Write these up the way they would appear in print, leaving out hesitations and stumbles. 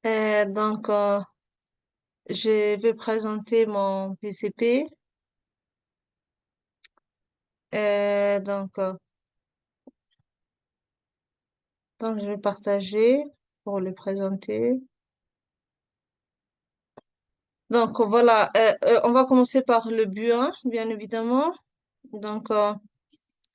Donc, je vais présenter mon PCP. Euh, donc, euh, donc, je vais partager pour le présenter. Donc, voilà, on va commencer par le but 1, bien évidemment. Donc,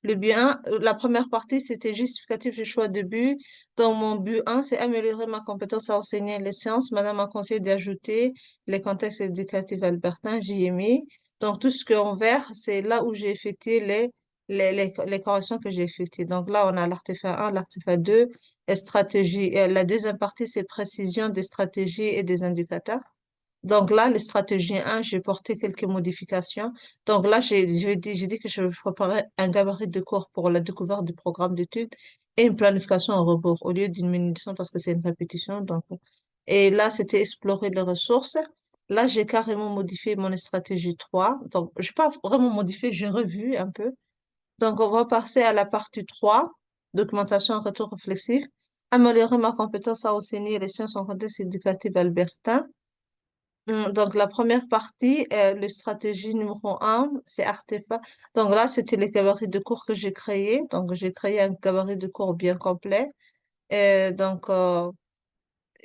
le but 1, la première partie, c'était justificatif du choix de but. Donc, mon but 1, c'est améliorer ma compétence à enseigner les sciences. Madame m'a conseillé d'ajouter les contextes éducatifs albertains, j'y ai mis. Donc, tout ce qu'en vert, c'est là où j'ai effectué les corrections que j'ai effectuées. Donc, là, on a l'artefact 1, l'artefact 2, et stratégie. La deuxième partie, c'est précision des stratégies et des indicateurs. Donc là, les stratégies 1, j'ai porté quelques modifications. Donc là, j'ai dit que je préparais un gabarit de cours pour la découverte du programme d'études et une planification en rebours au lieu d'une mini-leçon parce que c'est une répétition. Donc, et là, c'était explorer les ressources. Là, j'ai carrément modifié mon stratégie 3. Donc, je n'ai pas vraiment modifié, j'ai revu un peu. Donc, on va passer à la partie 3, documentation et retour réflexif. Améliorer ma compétence à enseigner les sciences en contexte éducatif albertain. Donc, la première partie, le stratégie numéro un, c'est Artefa. Donc là, c'était les gabarits de cours que j'ai créés. Donc, j'ai créé un gabarit de cours bien complet. Donc,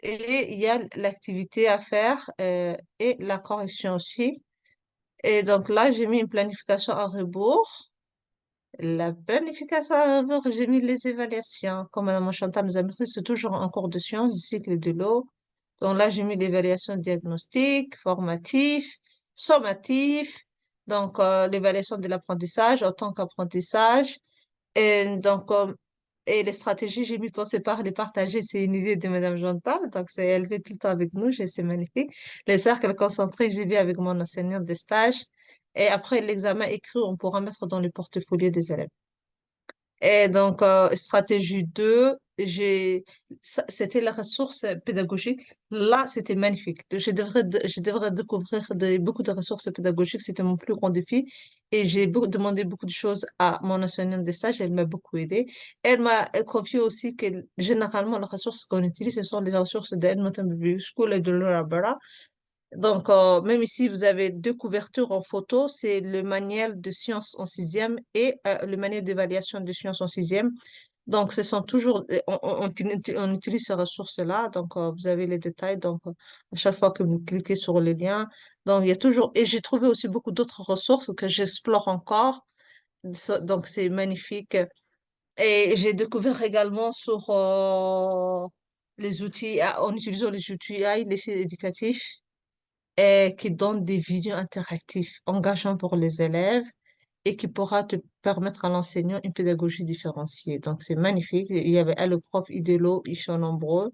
et il y a l'activité à faire et la correction aussi. Et donc là, j'ai mis une planification à rebours. La planification à rebours, j'ai mis les évaluations. Comme Mme Chantal nous a montré, c'est toujours un cours de sciences du cycle de l'eau. Donc là, j'ai mis l'évaluation diagnostique, formatif, sommatif, donc l'évaluation de l'apprentissage en tant qu'apprentissage. Et donc, et les stratégies, j'ai mis pour séparer les partager, c'est une idée de Madame Chantal, donc c'est elle fait tout le temps avec nous, c'est magnifique. Les cercles concentrés, j'ai vu avec mon enseignant des stages. Et après l'examen écrit, on pourra mettre dans le portfolio des élèves. Et donc, stratégie 2, c'était la ressource pédagogique. Là, c'était magnifique. Je devrais découvrir beaucoup de ressources pédagogiques. C'était mon plus grand défi. Et j'ai demandé beaucoup de choses à mon enseignante de stage. Elle m'a beaucoup aidé. Elle m'a confié aussi que généralement, les ressources qu'on utilise, ce sont les ressources de Edmonton Public School et de Laura Bera. Donc, même ici, vous avez deux couvertures en photo. C'est le manuel de sciences en sixième et le manuel d'évaluation de sciences en sixième. Donc, ce sont toujours, on utilise ces ressources-là. Donc, vous avez les détails. Donc, à chaque fois que vous cliquez sur les liens. Donc, il y a toujours, et j'ai trouvé aussi beaucoup d'autres ressources que j'explore encore. Donc, c'est magnifique. Et j'ai découvert également sur les outils, en utilisant les outils AI, les sites éducatifs et qui donne des vidéos interactives engageantes pour les élèves et qui pourra te permettre à l'enseignant une pédagogie différenciée. Donc, c'est magnifique. Il y avait le prof idéalo, ils sont nombreux.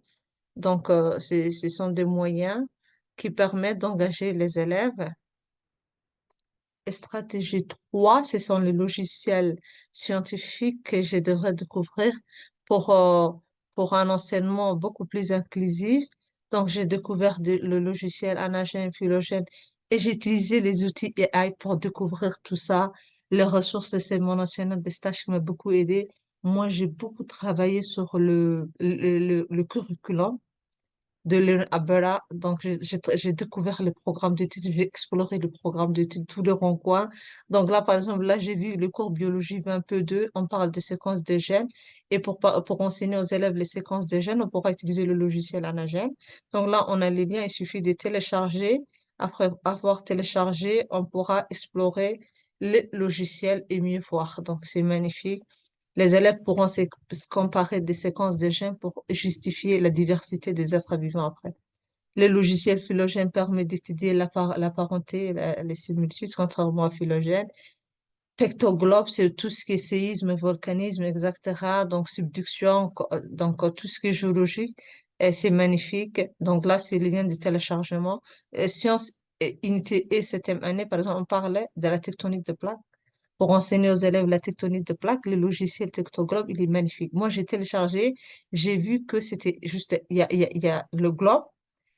Donc, ce sont des moyens qui permettent d'engager les élèves. Et stratégie 3, ce sont les logiciels scientifiques que je devrais découvrir pour, euh, pour un enseignement beaucoup plus inclusif. Donc, j'ai découvert le logiciel Anagène, Philogène et j'ai utilisé les outils AI pour découvrir tout ça. Les ressources, c'est mon enseignant de stage qui m'a beaucoup aidé. Moi, j'ai beaucoup travaillé sur le curriculum de l'Alberta. Donc, j'ai découvert le programme d'études, j'ai exploré le programme d'études, tous les rencoins. Donc là, par exemple, là, j'ai vu le cours biologie 20.2, on parle des séquences de gènes. Et pour enseigner aux élèves les séquences de gènes, on pourra utiliser le logiciel Anagène. Donc là, on a les liens, il suffit de télécharger. Après avoir téléchargé, on pourra explorer le logiciel et mieux voir. Donc, c'est magnifique. Les élèves pourront se comparer des séquences de gènes pour justifier la diversité des êtres vivants après. Le logiciel Phylogène permet d'étudier la parenté, les similitudes, contrairement à Phylogène. Tectoglobe, c'est tout ce qui est séisme, volcanisme, etc. Donc, subduction, donc tout ce qui est géologique, et c'est magnifique. Donc là, c'est le lien de téléchargement. Sciences et unité et septième année, par exemple, on parlait de la tectonique de plaques. Pour enseigner aux élèves la tectonique de plaques, le logiciel Tectoglobe, il est magnifique. Moi, j'ai téléchargé, j'ai vu que c'était juste, il y a le globe,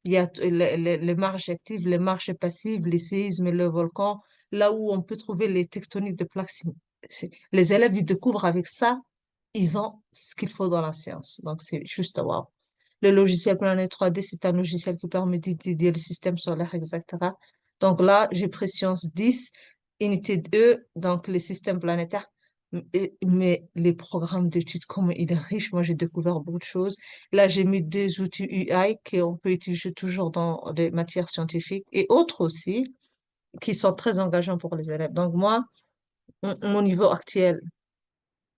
il y a les marges actives, les marges passives, les séismes, le volcan, là où on peut trouver les tectoniques de plaques. Les élèves, ils découvrent avec ça, ils ont ce qu'il faut dans la science. Donc, c'est juste wow. Le logiciel Planète 3D, c'est un logiciel qui permet d'étudier le système solaire, etc. Donc là, j'ai pris Science 10, Unité 2, donc les systèmes planétaires. Mais les programmes d'études, comment il est riche, moi j'ai découvert beaucoup de choses. Là, j'ai mis des outils UI qu'on peut utiliser toujours dans les matières scientifiques et autres aussi, qui sont très engageants pour les élèves. Donc moi, mon niveau actuel,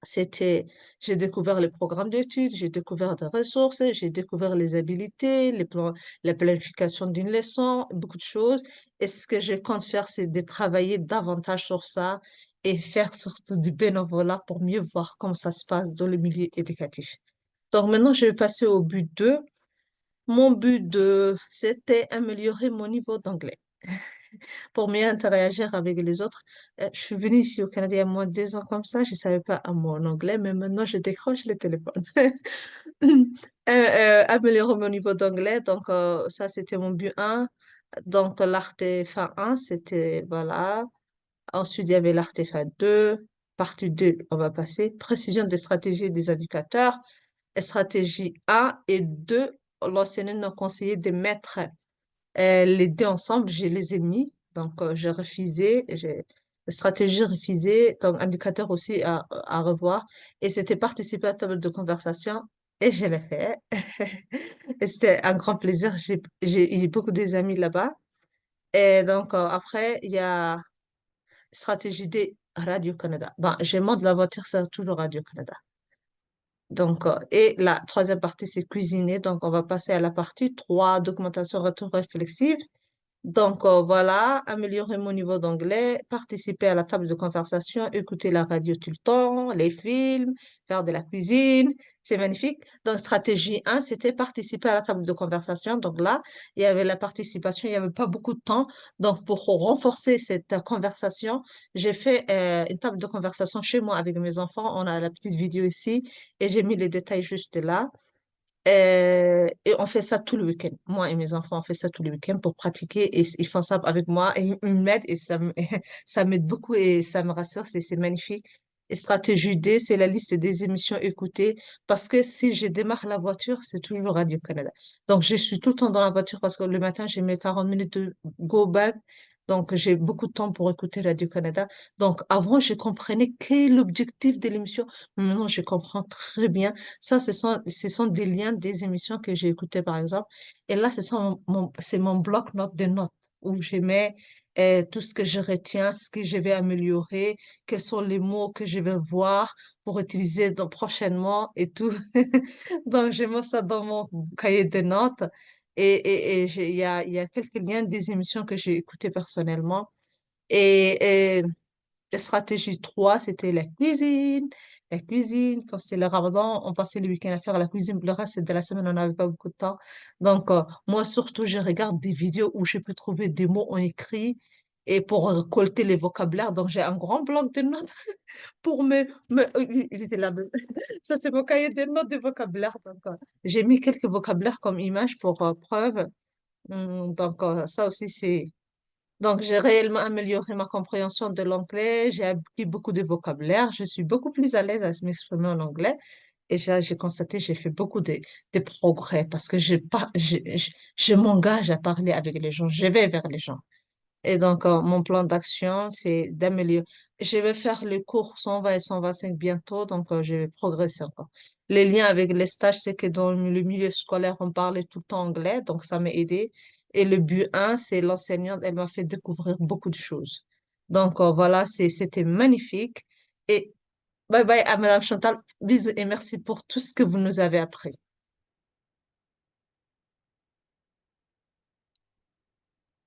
c'était, j'ai découvert les programmes d'études, j'ai découvert des ressources, j'ai découvert les habilités, les plans, la planification d'une leçon, beaucoup de choses. Et ce que je compte faire, c'est de travailler davantage sur ça et faire surtout du bénévolat pour mieux voir comment ça se passe dans le milieu éducatif. Donc maintenant, je vais passer au but 2. Mon but 2, c'était améliorer mon niveau d'anglais pour mieux interagir avec les autres. Je suis venue ici au Canada il y a moins de 2 ans comme ça, je savais pas un mot en anglais, mais maintenant je décroche le téléphone. Améliorer mon niveau d'anglais, donc ça c'était mon but 1. Donc l'artefa 1, c'était, voilà. Ensuite, il y avait l'artefa 2. Partie 2, on va passer. Précision des stratégies et des indicateurs. Stratégie 1 et 2, l'enseignant nous a conseillé de mettre les deux ensemble, je les ai mis. Donc, j'ai refusé, j'ai stratégie refusée, donc indicateur aussi à revoir. Et c'était participer à la table de conversation et je l'ai fait. Et c'était un grand plaisir. J'ai eu beaucoup des amis là-bas. Et donc, après, il y a stratégie D, Radio-Canada. Bon, je monte la voiture, c'est toujours Radio-Canada. Donc, et la troisième partie, c'est cuisiner. Donc, on va passer à la partie 3, documentation retour réflexive. Donc, voilà, améliorer mon niveau d'anglais, participer à la table de conversation, écouter la radio tout le temps, les films, faire de la cuisine. C'est magnifique. Donc, stratégie 1, c'était participer à la table de conversation. Donc là, il y avait la participation, il n'y avait pas beaucoup de temps. Donc, pour renforcer cette conversation, j'ai fait une table de conversation chez moi avec mes enfants. On a la petite vidéo ici et j'ai mis les détails juste là. Et on fait ça tout le week-end. Moi et mes enfants, on fait ça tout le week-end pour pratiquer et ils font ça avec moi et ils m'aident et ça m'aide beaucoup et ça me rassure, c'est magnifique. Et stratégie D, c'est la liste des émissions écoutées parce que si je démarre la voiture, c'est toujours Radio-Canada. Donc, je suis tout le temps dans la voiture parce que le matin, j'ai mes 40 minutes de go back. Donc, j'ai beaucoup de temps pour écouter Radio-Canada. Donc, avant, je comprenais quel est l'objectif de l'émission. Maintenant, je comprends très bien. Ça, ce sont des liens des émissions que j'ai écoutées, par exemple. Et là, c'est mon bloc-notes de notes où je mets tout ce que je retiens, ce que je vais améliorer, quels sont les mots que je vais voir pour utiliser prochainement et tout. Donc, je mets ça dans mon cahier de notes. Il y a quelques liens des émissions que j'ai écoutées personnellement. Et la stratégie 3, c'était la cuisine. La cuisine, comme c'est le ramadan, on passait le week-end à faire la cuisine. Le reste de la semaine, on n'avait pas beaucoup de temps. Donc, moi, surtout, je regarde des vidéos où je peux trouver des mots en écrit et pour récolter les vocabulaires. Donc, j'ai un grand bloc de notes pour il était là. Ça, c'est mon cahier de notes de vocabulaire. Donc, j'ai mis quelques vocabulaires comme image pour preuve. Donc, ça aussi, c'est donc, j'ai réellement amélioré ma compréhension de l'anglais, j'ai appris beaucoup de vocabulaire, je suis beaucoup plus à l'aise à m'exprimer en anglais et j'ai constaté, j'ai fait beaucoup de progrès parce que je m'engage à parler avec les gens, je vais vers les gens. Et donc, mon plan d'action, c'est d'améliorer. Je vais faire le cours 120 et 125 bientôt, donc je vais progresser encore. Les liens avec les stages, c'est que dans le milieu scolaire, on parlait tout le temps anglais, donc ça m'a aidé. Et le but 1, c'est l'enseignante, elle m'a fait découvrir beaucoup de choses. Donc, voilà, c'était magnifique. Et bye bye à Madame Chantal. Bisous et merci pour tout ce que vous nous avez appris.